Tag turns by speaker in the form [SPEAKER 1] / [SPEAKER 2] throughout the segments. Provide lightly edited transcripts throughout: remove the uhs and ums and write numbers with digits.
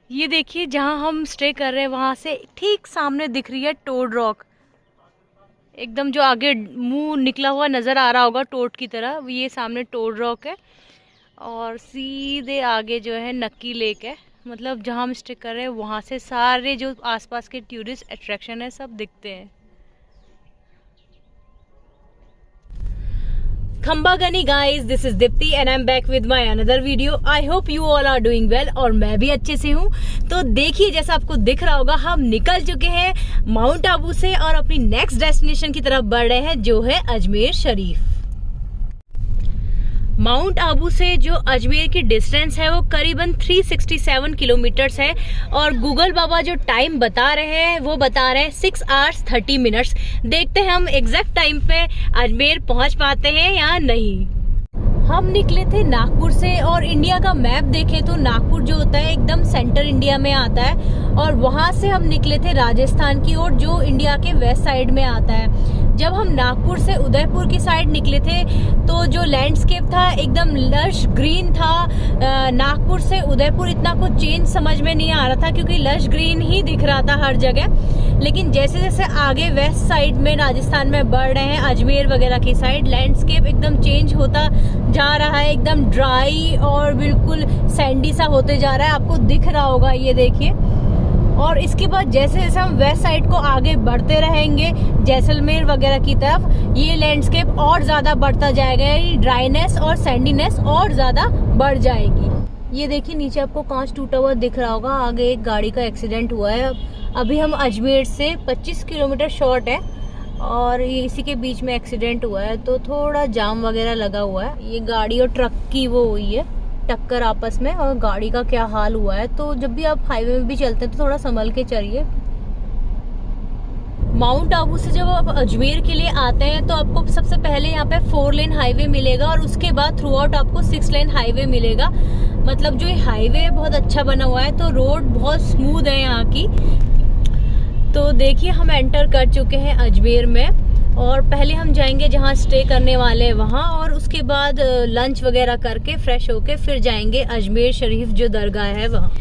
[SPEAKER 1] ये देखिए जहाँ हम स्टे कर रहे हैं वहाँ से ठीक सामने दिख रही है टोड रॉक। एकदम जो आगे मुंह निकला हुआ नज़र आ रहा होगा टोड की तरह, ये सामने टोड रॉक है। और सीधे आगे जो है नक्की लेक है। मतलब जहाँ हम स्टे कर रहे हैं वहाँ से सारे जो आसपास के टूरिस्ट अट्रैक्शन है सब दिखते हैं। खंबागनी guys, this is Deepti and I am back with my another video. I hope you all are doing well और मैं भी अच्छे से हूँ। तो देखिए जैसा आपको दिख रहा होगा हम निकल चुके हैं माउंट आबू से और अपनी नेक्स्ट डेस्टिनेशन की तरफ बढ़ रहे हैं जो है अजमेर शरीफ। माउंट आबू से जो अजमेर की डिस्टेंस है वो करीबन 367 किलोमीटर्स है और गूगल बाबा जो टाइम बता रहे हैं वो बता रहे हैं 6 hours 30 minutes। देखते हैं हम एग्जैक्ट टाइम पे अजमेर पहुंच पाते हैं या नहीं। हम निकले थे नागपुर से और इंडिया का मैप देखें तो नागपुर जो होता है एकदम सेंटर इंडिया में आता है और वहां से हम निकले थे राजस्थान की ओर जो इंडिया के वेस्ट साइड में आता है। जब हम नागपुर से उदयपुर की साइड निकले थे तो जो लैंडस्केप था एकदम लश ग्रीन था। नागपुर से उदयपुर इतना कुछ चेंज समझ में नहीं आ रहा था क्योंकि लश ग्रीन ही दिख रहा था हर जगह। लेकिन जैसे जैसे आगे वेस्ट साइड में राजस्थान में बढ़ रहे हैं अजमेर वगैरह की साइड लैंडस्केप एकदम चेंज होता जा रहा है, एकदम ड्राई और बिल्कुल सैंडी सा होते जा रहा है। आपको दिख रहा होगा ये देखिए। और इसके बाद जैसे जैसे हम वेस्ट साइड को आगे बढ़ते रहेंगे जैसलमेर वगैरह की तरफ ये लैंडस्केप और ज्यादा बढ़ता जाएगा, ड्राईनेस और सैंडीनेस और ज्यादा बढ़ जाएगी। ये देखिए नीचे आपको कांच टूटा हुआ दिख रहा होगा, आगे एक गाड़ी का एक्सीडेंट हुआ है। अभी हम अजमेर से 25 किलोमीटर शॉर्ट है और ये इसी के बीच में एक्सीडेंट हुआ है तो थोड़ा जाम वगैरह लगा हुआ है। ये गाड़ी और ट्रक की वो हुई है टक्कर आपस में और गाड़ी का क्या हाल हुआ है। तो जब भी आप हाईवे में भी चलते हैं तो थोड़ा संभल के चलिए। माउंट आबू से जब आप अजमेर के लिए आते हैं तो आपको सबसे पहले यहाँ पे 4 लेन हाईवे मिलेगा और उसके बाद थ्रू आउट आपको 6 लेन हाईवे मिलेगा। मतलब जो ये हाईवे बहुत अच्छा बना हुआ है तो रोड बहुत स्मूथ है यहाँ की। तो देखिए हम एंटर कर चुके हैं अजमेर में और पहले हम जाएंगे जहाँ स्टे करने वाले हैं वहाँ और उसके बाद लंच वगैरह करके फ्रेश होके फिर जाएंगे अजमेर शरीफ जो दरगाह है वहाँ।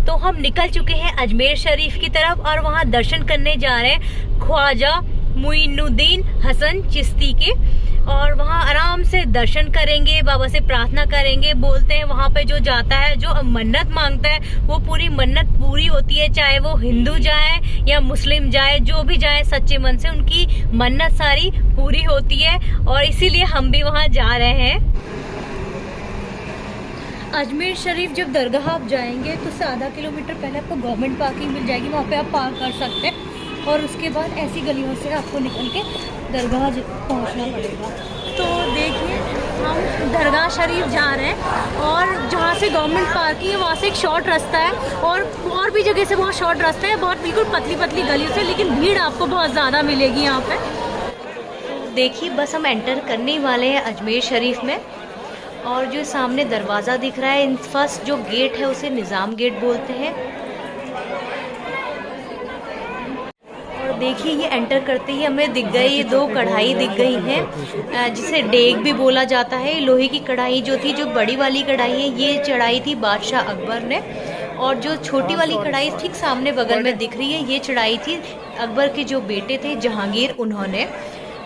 [SPEAKER 1] तो हम निकल चुके हैं अजमेर शरीफ की तरफ और वहाँ दर्शन करने जा रहे हैं ख्वाजा मुइनुद्दीन हसन चिश्ती के और वहाँ आराम से दर्शन करेंगे, बाबा से प्रार्थना करेंगे। बोलते हैं वहाँ पे जो जाता है जो मन्नत मांगता है वो पूरी मन्नत पूरी होती है, चाहे वो हिंदू जाए या मुस्लिम जाए, जो भी जाए सच्चे मन से उनकी मन्नत सारी पूरी होती है और इसीलिए हम भी वहाँ जा रहे हैं। अजमेर शरीफ जब दरगाह आप जाएंगे तो उससे आधा किलोमीटर पहले आपको गवर्नमेंट पार्किंग मिल जाएगी, वहाँ पे आप पार्क कर सकते हैं और उसके बाद ऐसी गलियों से आपको निकल के दरगाह पहुंचना पड़ेगा। तो देखिए हम दरगाह शरीफ जा रहे हैं और जहाँ से गवर्नमेंट पार्किंग है वहाँ से एक शॉर्ट रास्ता है और भी जगह से बहुत शॉर्ट रास्ता है, बहुत बिल्कुल पतली पतली गलियों से, लेकिन भीड़ आपको बहुत ज़्यादा मिलेगी यहाँ पे। देखिए बस हम एंटर करने वाले हैं अजमेर शरीफ में और जो सामने दरवाज़ा दिख रहा है फर्स्ट जो गेट है उसे निज़ाम गेट बोलते हैं। देखिए ये एंटर करते ही हमें दिख गई ये 2 कढ़ाई दिख गई हैं जिसे डेग भी बोला जाता है। लोहे की कढ़ाई जो थी, जो बड़ी वाली कढ़ाई है ये चढ़ाई थी बादशाह अकबर ने और जो छोटी वाली कढ़ाई ठीक सामने बगल में दिख रही है ये चढ़ाई थी अकबर के जो बेटे थे जहांगीर। उन्होंने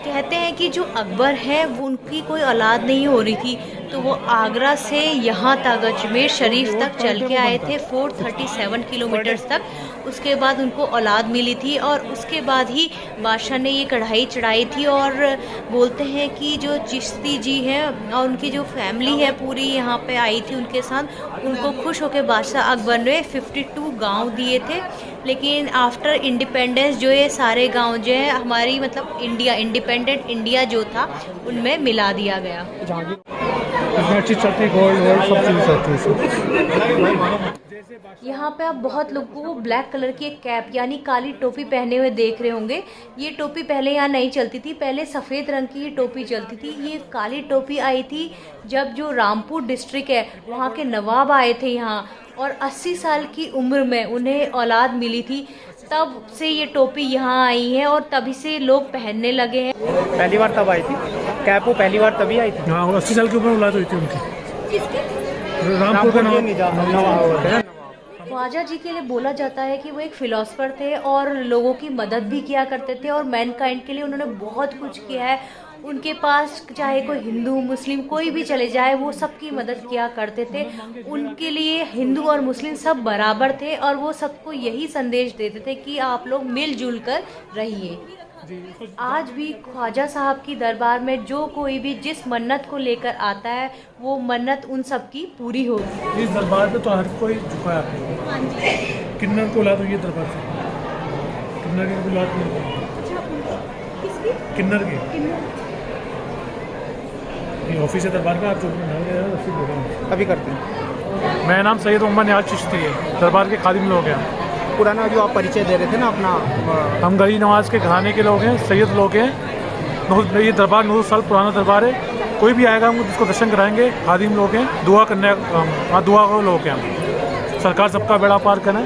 [SPEAKER 1] कहते हैं कि जो अकबर है वो उनकी कोई औलाद नहीं हो रही थी तो वो आगरा से यहाँ तक अजमेर शरीफ तक चल के आए थे 437 किलोमीटर्स तक। उसके बाद उनको औलाद मिली थी और उसके बाद ही बादशाह ने ये कढ़ाई चढ़ाई थी। और बोलते हैं कि जो चिश्ती जी हैं और उनकी जो फैमिली है पूरी यहाँ पे आई थी उनके साथ, उनको खुश होकर बादशाह अकबर ने 52 गांव दिए थे। लेकिन आफ्टर इंडिपेंडेंस जो ये सारे गांव जो है हमारी मतलब इंडिया इंडिपेंडेंट इंडिया जो था उनमें मिला दिया गया। यहाँ पे आप बहुत लोगों को ब्लैक कलर की एक कैप यानी काली टोपी पहने हुए देख रहे होंगे। ये टोपी पहले यहाँ नहीं चलती थी, पहले सफ़ेद रंग की ये टोपी चलती थी। ये काली टोपी आई थी जब जो रामपुर डिस्ट्रिक्ट है वहाँ के नवाब आए थे यहाँ और 80 साल की उम्र में उन्हें औलाद मिली थी, तब से ये टोपी यहाँ आई है और तभी से लोग पहनने लगे हैं।
[SPEAKER 2] पहली बार तब आई थी कैप, वो पहली बार तभी आई थी।
[SPEAKER 3] हाँ 80 साल की उम्र औलाद हुई थी उनकी।
[SPEAKER 1] किसकी?
[SPEAKER 3] रामपुर का नवाब
[SPEAKER 1] ख्वाजा जी के लिए बोला जाता है कि वो एक फिलोसफर थे और लोगों की मदद भी किया करते थे और मैनकाइंड के लिए उन्होंने बहुत कुछ किया है। उनके पास चाहे कोई हिंदू मुस्लिम कोई भी चले जाए वो सबकी मदद किया करते थे। उनके लिए हिंदू और मुस्लिम सब बराबर थे और वो सबको यही संदेश देते थे कि आप लोग मिलजुल कर रहिए। आज भी ख्वाजा साहब की दरबार में जो कोई भी जिस मन्नत को लेकर आता है वो मन्नत उन सब की पूरी होती है।
[SPEAKER 3] इस दरबार पे तो हर कोई झुका है आपको।
[SPEAKER 1] हाँ जी।
[SPEAKER 3] किन्नर को ला दो ये दरबार से, किन्नर की भी लात नहीं, किन्नर की ये ऑफिस है दरबार का। आप जो
[SPEAKER 2] अभी करते हैं।
[SPEAKER 3] मेरा नाम सैयद मोहम्मद नियाज चिश्ती है, दरबार के खादिम लोग हैं।
[SPEAKER 2] पुराना जो आप परिचय दे रहे थे ना अपना,
[SPEAKER 3] हम गरीब नवाज के घराने के लोग हैं, सैयद लोग हैं। ये दरबार 900 साल पुराना दरबार है। कोई भी आएगा हम उसको दर्शन कराएंगे। खादिम लोग हैं, दुआ करने दुआ को लोग हैं हम। सरकार सबका बेड़ा पार करें।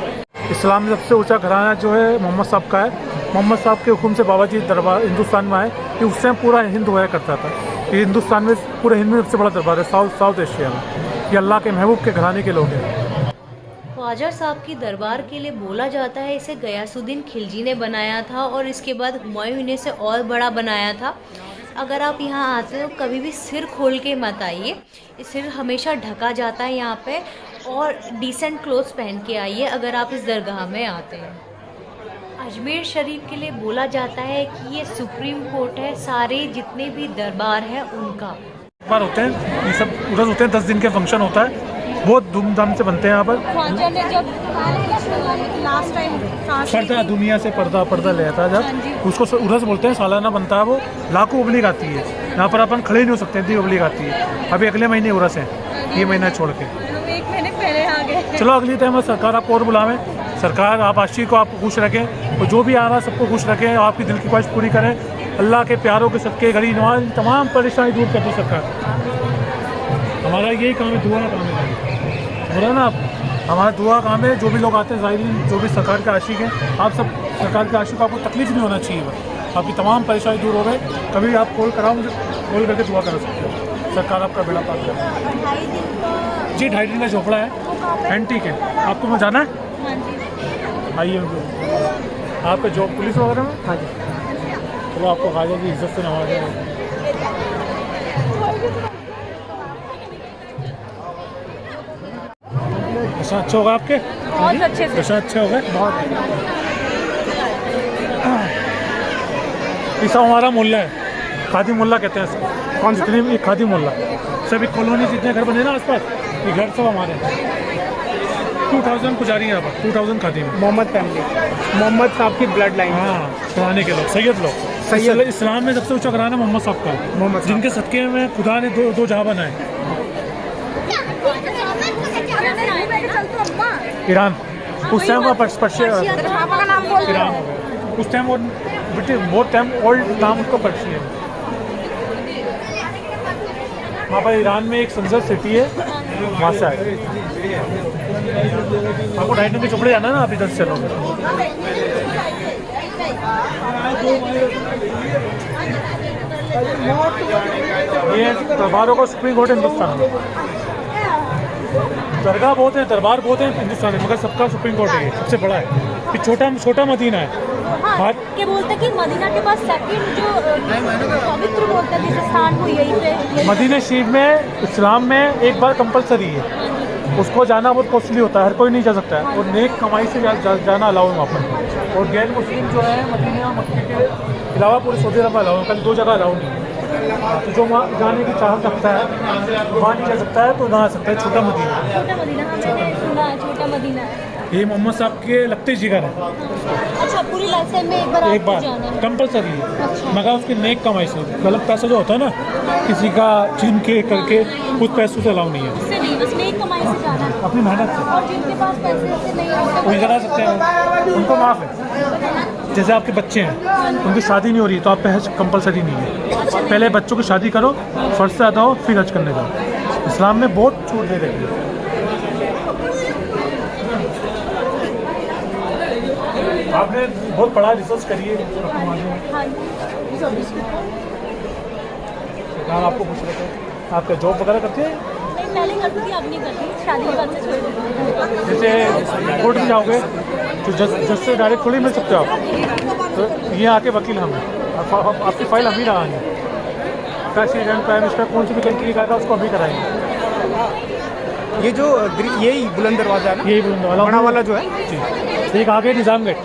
[SPEAKER 3] इस्लाम में सबसे ऊंचा घराना जो है मोहम्मद साहब का है। मोहम्मद साहब के हुक्म से बाबा जी दरबार हिंदुस्तान में आए कि उस टाइम पूरा हिंद हुआ करता था। ये हिंदुस्तान में पूरे हिंद में सबसे बड़ा दरबार है साउथ एशिया में। ये अल्लाह के महबूब के घराने के लोग हैं।
[SPEAKER 1] ख्वाजा साहब की दरबार के लिए बोला जाता है इसे गयासुद्दीन खिलजी ने बनाया था और इसके बाद हुमायूं ने इसे और बड़ा बनाया था। अगर आप यहाँ आते हो कभी भी सिर खोल के मत आइए, सिर हमेशा ढका जाता है यहाँ पे, और डिसेंट क्लोथ्स पहन के आइए अगर आप इस दरगाह में आते हैं। अजमेर शरीफ के लिए बोला जाता है कि ये सुप्रीम कोर्ट है सारे जितने भी दरबार हैं उनका।
[SPEAKER 3] दरबार होते हैं ये सब उधर होते हैं, 10 दिन के फंक्शन होता है, बहुत धूमधाम से बनते हैं यहाँ पर।
[SPEAKER 1] ख्वाजा ने जब लास्ट टाइम
[SPEAKER 3] पर्दा दुनिया से पर्दा ले आता है जब उसको उधर से बोलते हैं, सालाना बनता है वो। लाखों पब्लिक आती है यहाँ पर, अपन खड़े नहीं हो सकते, इतनी पब्लिक आती है। अभी अगले महीने उरस है, ये महीना छोड़ के
[SPEAKER 1] 1 महीने पहले आ गए।
[SPEAKER 3] चलो अगली टाइम सरकार आपको और बुलावें। सरकार आप आशी को आप खुश रखें और जो भी आ रहा है सबको खुश रखें, आपकी दिल की ख्वाहिश पूरी करें। अल्लाह के प्यारों के सदके गरीब नवाज तमाम परेशानी दूर कर दो सरकार। हमारा यही काम है, दुआ का काम है। बोला ना आप, हमारा दुआ काम है। जो भी लोग आते हैं ज़ाहिरीन, जो भी सरकार के आशिक हैं, आप सब सरकार के आशिक को आपको तकलीफ नहीं होना चाहिए। आपकी तमाम परेशानी दूर हो गए। कभी आप कॉल कराओ, मुझे कॉल करके दुआ कर सकते हो। सरकार आपका बेड़ा पार करे। जी 2.5 दिन का झोपड़ा है, एंटीक है। आपको मैं जाना है? आइए आपका जॉब पुलिस वगैरह में?
[SPEAKER 2] हाँ जी।
[SPEAKER 3] चलो आपको ख्वाजा की इज्जत से नवाजा। दर्शन अच्छे होगा आपके?
[SPEAKER 1] बहुत अच्छे से।
[SPEAKER 3] दर्शन अच्छे हो गए बहुत। ऐसा हमारा मोहल्ला है, खादी मोहल्ला कहते हैं सर। कौन जितने भी खादी मोहल्ला, सभी कॉलोनी जितने घर बने ना आसपास, ये घर सब हमारे हैं। 2000 पुजारी यहाँ पर, 2000 खादी में।
[SPEAKER 2] मोहम्मद फैमिली, मोहम्मद साहब की ब्लड लाइन।
[SPEAKER 3] हाँ, पुराने के लोग, सैयद लोग।
[SPEAKER 2] सैयद
[SPEAKER 3] इस्लाम में सबसे ऊंचा घराना मोहम्मद साहब का है,
[SPEAKER 2] मोहम्मद साहब।
[SPEAKER 3] जिनके सदके में खुदा ने दो जहां बनाए। ईरान उस टाइम का पर्शिया ईरान हो गया उस टाइम, और ब्रिटिश बहुत टाइम ओल्ड नाम उसको पर्शिया है। वहाँ पर ईरान में एक संसद सिटी है, वहाँ से आए। आपको 2.5 दिन के चुपड़े जाना है ना, आप इधर से चलो। ये दरबारों का सुप्रीम कोर्ट है हिंदुस्तान में। दरगाह बहुत है, दरबार बहुत है हिंदुस्तान में, मगर सबका सुप्रीम कोर्ट है, सबसे बड़ा है। ये छोटा मदीना है।
[SPEAKER 1] हाँ, के बोलते कि मदीना के पास सेकंड जो पवित्र बोलते हैं जिस स्थान को यहीं पे।
[SPEAKER 3] मदीना शरीफ में इस्लाम में एक बार कंपलसरी है, उसको जाना बहुत कॉस्टली होता है, हर कोई नहीं जा सकता है। और नेक कमाई से जाना अलाउ है वहाँ पर। और गैर मुस्लिम जो है मदीना मक्के के अलावा पूरे सऊदी अरब में अलाउ है, कल 2 जगह अलाउ नहीं है। तो जो वहाँ जाने की चाहत रखता है वहाँ नहीं जा सकता है, तो ना आ सकता है। छोटा मदीना,
[SPEAKER 1] मैंने सुना छोटा मदीना है।
[SPEAKER 3] ये मोहम्मद साहब के लगते जिगर है।
[SPEAKER 1] अच्छा, पूरी लाइफ टाइम में एक बार जाना है।
[SPEAKER 3] कंपलसरी है।
[SPEAKER 1] अच्छा।
[SPEAKER 3] मगर उसके नेक कमाई से, गलत पैसा जो होता है ना, किसी का छीन के करके, उस पैसों से अलाउ नहीं है।
[SPEAKER 1] उससे नहीं, बस नेक कमाई से जाना है।
[SPEAKER 3] अपनी मेहनत से।
[SPEAKER 1] और जिनके पास पैसे ऐसे नहीं होते
[SPEAKER 3] वही जला सकते हैं, उनको माफ़ है। जैसे आपके बच्चे हैं, उनकी शादी नहीं हो रही, तो आप पे हज कंपलसरी नहीं है। पहले बच्चों की शादी करो, फर्ज से अदा हो, फिर हज करने जाओ। इस्लाम में बहुत छूट दे रही है। आपने बहुत बड़ा रिसर्च करिए अपने मामले में। आपको कुछ रखे, आपका जॉब वगैरह करते हैं?
[SPEAKER 1] पहले करती थी, अब नहीं करती, शादी के बाद से छोड़ दी।
[SPEAKER 3] जैसे कोर्ट में जाओगे तो जज से डायरेक्ट थोड़ी मिल सकते हो आप, तो ये आके वकील हम हैं, आपकी फाइल हम ही लगाएंगे। प्रेसिडेंट, प्राइम मिनिस्टर, कौन सी भी कंट्री का उसको हम ही कराएंगे।
[SPEAKER 2] ये जो यही बुलंद दरवाजा है ना,
[SPEAKER 3] यही बुलंद वाला
[SPEAKER 2] बड़ा वाला जो है
[SPEAKER 3] जी, एक आगे निज़ाम गेट।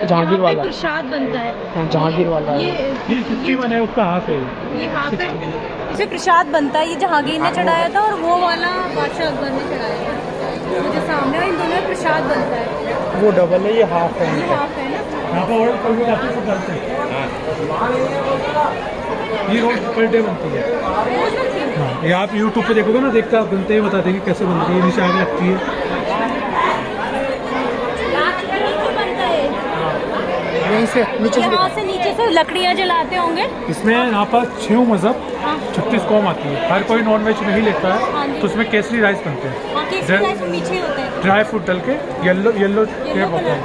[SPEAKER 2] जहांगीर वाला,
[SPEAKER 1] प्रसाद बनता है,
[SPEAKER 2] हाँ, जहांगीर वाला है।
[SPEAKER 3] ये 51 है, उसका हाफ है।
[SPEAKER 1] ये हाफ है, इसे प्रसाद बनता है। ये जहांगीर ने चढ़ाया था और वो वाला बादशाह अकबर ने चढ़ाया था। मुझे सामने इन दोनों में प्रसाद बनता है।
[SPEAKER 2] वो डबल है, ये हाफ है।
[SPEAKER 1] ये हाफ है ना।
[SPEAKER 3] यहाँ पर और कोई भी काफ़ी सब बनते हैं। ये रोज पर डे बनती है। हाँ, ये आप यूट्यूब पे देखोगे ना, देखकर आप बनते ही बता देंगे कैसे बनती है। नीचे आग लगती है।
[SPEAKER 2] यहीं से नीचे से
[SPEAKER 1] यहाँ से नीचे से लकड़ियाँ जलाते होंगे।
[SPEAKER 3] इसमें यहाँ पर 6 मज़हब 36 कौम आती है। हर कोई नॉन वेज नहीं लेता
[SPEAKER 1] हाँ
[SPEAKER 3] है,
[SPEAKER 1] जी।
[SPEAKER 3] तो उसमें केसरी राइस बनते हैं,
[SPEAKER 1] हाँ, केसरी राइस मीठे होते हैं,
[SPEAKER 3] ड्राई फ्रूट डाल के, येलो टेप होता है।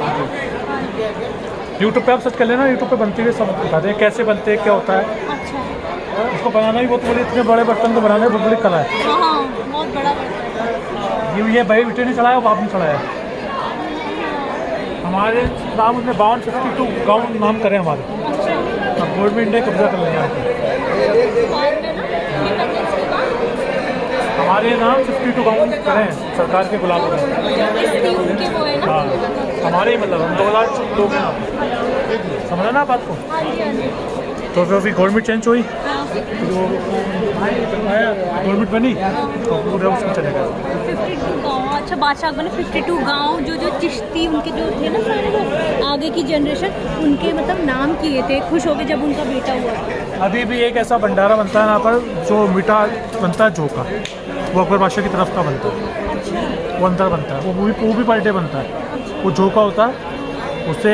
[SPEAKER 3] यूट्यूब पे आप सर्च कर लेना, यूट्यूब पे बनती है, सब बताते हैं कैसे बनते हैं, क्या होता है।
[SPEAKER 1] अच्छा,
[SPEAKER 3] इसको बनाना भी बहुत बड़ी, इतने बड़े बर्तन को बनाने में बहुत बड़ी कला है।
[SPEAKER 1] हाँ हाँ, बहुत बड़ा पड़ता है।
[SPEAKER 3] ये भाई बेटे ने चलाया, बाप ने चलाया। हमारे नाम उसने 52 गाँव नाम करे हमारे। अब गवर्नमेंट ने कब्जा कर लिया हमारे नाम 52 गाँव करे हैं सरकार के गुलाम में।
[SPEAKER 1] उनके वो है ना।
[SPEAKER 3] हाँ, हमारे ही मतलब हम 2000 लोग हैं। समझा ना बात को।
[SPEAKER 1] हाँ जी, हाँ जी।
[SPEAKER 3] तो फिर अभी गवर्नमेंट चेंज हुई,
[SPEAKER 1] हाँ,
[SPEAKER 3] गवर्नमेंट बनी, तो पूरा उसमें चलेगा।
[SPEAKER 1] 52 गाँव। अच्छा, बादशाह अकबर ने 52 गाँव जो चिश्ती उनके जो थे ना सारे, वो आगे की जनरेशन, उनके मतलब नाम किए थे, खुश हो गए जब उनका बेटा हुआ।
[SPEAKER 3] अभी भी एक ऐसा भंडारा बनता है यहाँ पर जो मीठा बनता है, जो का वो अकबर बादशाह की तरफ का बनता है, वो अंदर बनता है, वो भी पर डे बनता है। वो जो का होता है, उससे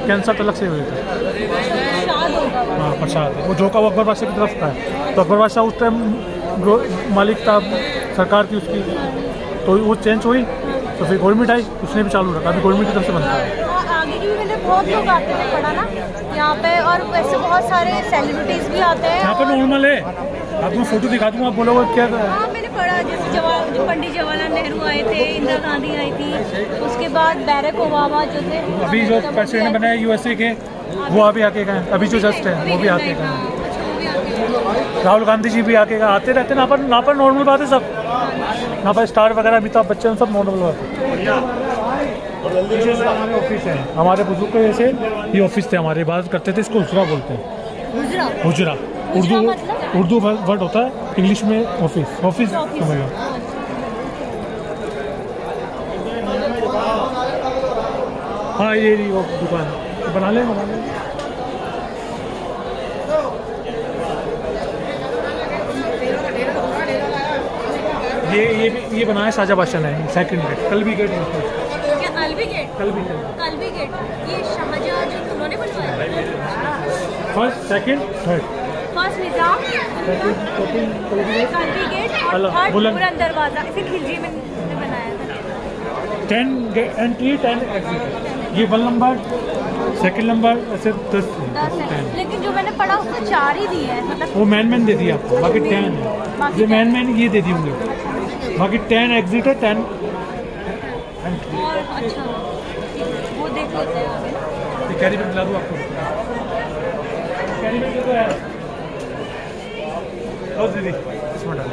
[SPEAKER 3] कैंसर तलक से हुए थे। हाँ, प्रसाद है वो, जो का वो अकबर बादशाह की तरफ का है। तो अकबर बादशाह उस टाइम मालिक था सरकार की उसकी, तो वो चेंज हुई, तो फिर गवर्नमेंट आई, उसने भी चालू रखा। अभी गवर्नमेंट की तरफ से बनता है।
[SPEAKER 1] आगे की भी मैंने बहुत लोग आते हैं, पढ़ा ना यहाँ पे, और वैसे बहुत सारे सेलिब्रिटीज भी आते हैं।
[SPEAKER 3] यहाँ पर नॉर्मल है, आपको फोटो दिखा दूँगा, आप बोलोगे क्या।
[SPEAKER 1] हाँ, मैंने पढ़ा, जैसे जो पंडित जवाहरलाल नेहरू आए थे, इंदिरा गांधी आई थी, उसके बाद बैरक ओबामा जो थे,
[SPEAKER 3] अभी जो प्रेसिडेंट बने हैं USA के, वो अभी आके गए। अभी जो जस्ट है वो भी आके गए। राहुल गांधी जी भी आके गए, आते रहते हैं। यहाँ पर नॉर्मल बात है सब। यहाँ पर स्टार वगैरह, अमिताभ बच्चन, सब नॉर्मल बात है। हमारे ऑफिस है, हमारे बुजुर्ग के जैसे ये ऑफिस थे हमारे, बात करते थे, इसको हुजरा बोलते हैं। हुजरा उर्दू वर्ड होता है, इंग्लिश में ऑफिस समझ लो। हाँ, ये वो दुकान बना ले। ये बनाया शाहजहाँ बादशाह ने, सेकंड गेट, कल्बी गेट।
[SPEAKER 1] क्या अल्वी गेट?
[SPEAKER 3] कल्बी
[SPEAKER 1] गेट ये शाहजहाँ जो उन्होंने बनवाया।
[SPEAKER 3] First, second, third.
[SPEAKER 1] फर्स्ट निजाम, कल्बी गेट, और थर्ड बुलंद दरवाजा। इसे खिलजी में बनाया था।
[SPEAKER 3] 10 एंट्री, 10 एग्जिट। ये 1 नंबर, सेकंड नंबर, ऐसे 10
[SPEAKER 1] है। लेकिन जो मैंने पढ़ा उसमें 4 ही दिए हैं, मतलब
[SPEAKER 3] वो मैन दे दिया आपको, बाकी 10 है। ये मैन ये दे दी होंगे, बाकी 10 एग्जिट है, 10 एंट्री।
[SPEAKER 1] और अच्छा, वो देख लेते हैं आगे।
[SPEAKER 3] ये कैरी बैग दिला दूँ आपको, कैरी बैग तो है। बस दीदी, इसमें डाल।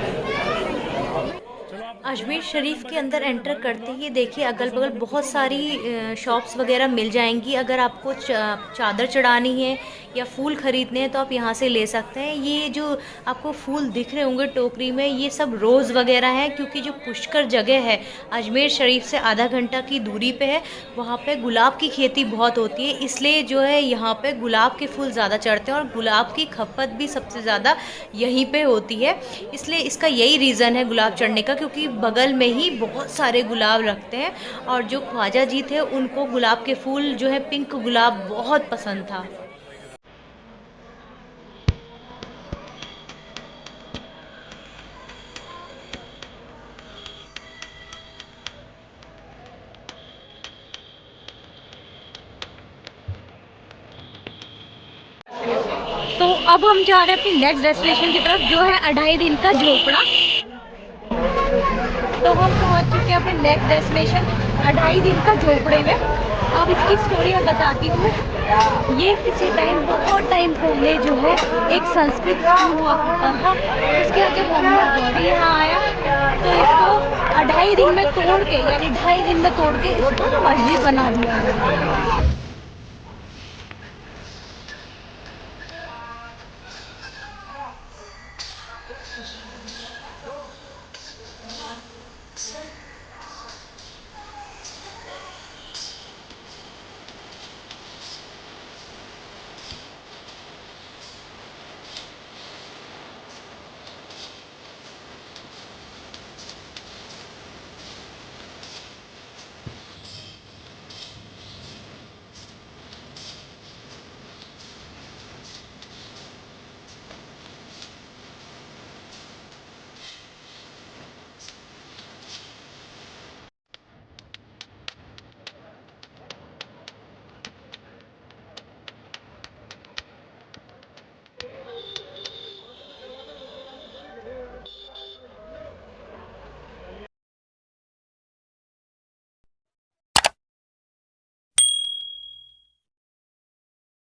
[SPEAKER 1] अजमेर शरीफ के अंदर एंटर करते ही देखिए अगल बगल बहुत सारी शॉप्स वगैरह मिल जाएंगी। अगर आपको चादर चढ़ानी है या फूल खरीदने हैं तो आप यहाँ से ले सकते हैं। ये जो आपको फूल दिख रहे होंगे टोकरी में, ये सब रोज़ वगैरह है, क्योंकि जो पुष्कर जगह है अजमेर शरीफ से आधा घंटा की दूरी पे है, वहाँ पे गुलाब की खेती बहुत होती है, इसलिए जो है यहाँ पे गुलाब के फूल ज़्यादा चढ़ते हैं और गुलाब की खपत भी सबसे ज़्यादा यहीं पे होती है। इसलिए इसका यही रीज़न है गुलाब चढ़ने का, क्योंकि बगल में ही बहुत सारे गुलाब रखते हैं और जो ख्वाजा जी थे उनको गुलाब के फूल जो है पिंक गुलाब बहुत पसंद था। तो अब हम जा रहे हैं अपनी नेक्स्ट डेस्टिनेशन की तरफ, जो है 2.5 दिन का झोपड़ा। तो हम पहुंच चुके हैं अपने नेक्स्ट डेस्टिनेशन 2.5 दिन का झोपड़े में। अब इसकी स्टोरी मैं बताती हूँ। ये किसी टाइम, बहुत टाइम पहले जो है एक संस्कृत स्कूल हुआ करता था। उसके बाद जब मोहम्मद गौरी यहाँ आया तो इसको 2.5 दिन में तोड़ के, यानी 2.5 दिन में तोड़ के इसको मस्जिद बना दिया गया।